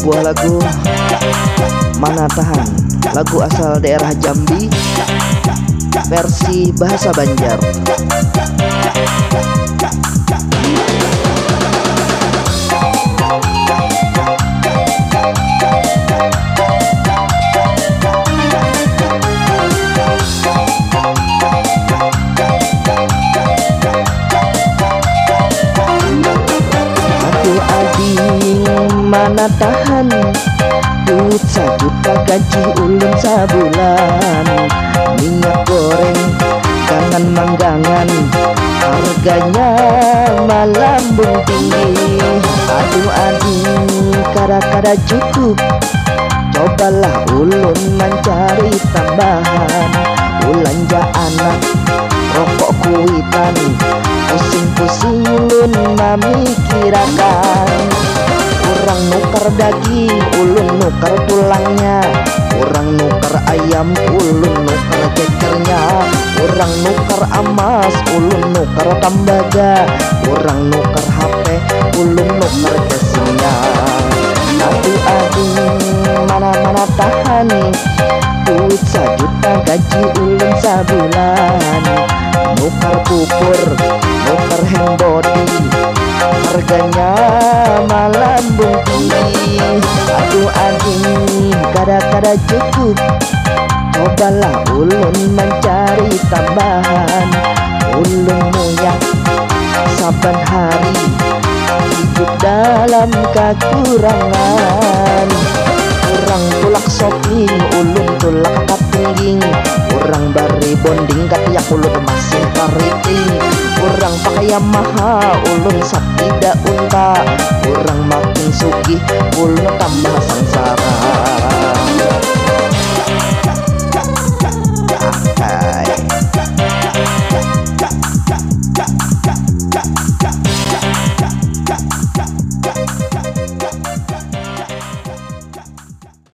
sebuah lagu Mana Tahan, lagu asal daerah Jambi, versi bahasa Banjar. Aduh ading mana tahan, duit 1 juta gaji ulun sabulan. Minyak goreng jangan manggangan, harganya melambung tinggi. Aduh ading kada cukup, cobalah ulun mencari tambahan. Belanja anak rokok kuitan, pusing-pusing ulun memikirkan. Kurang nukar daging, ulun nukar tulangnya. Kurang nukar ayam, ulun nukar cekernya. Kurang nukar emas, ulun nukar tembaga. Kurang nukar HP, ulun nukar casingnya. Aduh mana tahan, duit 1 juta gaji ulun sabulan. Nukar pupur, nukar hand body, harganya melambung tinggi. Aduh ading kada cukup, cobalah ulun mencari tambahan. Ulun moyang saban hari hidup dalam kekurangan. Kurang tulak shopping, ulun tulak katingging. Kurang bari bonding katiak ulun masih kariting. Kurang pakaian mahal, ulun sak tidak unta. Kurang makin sugih, ulun tambah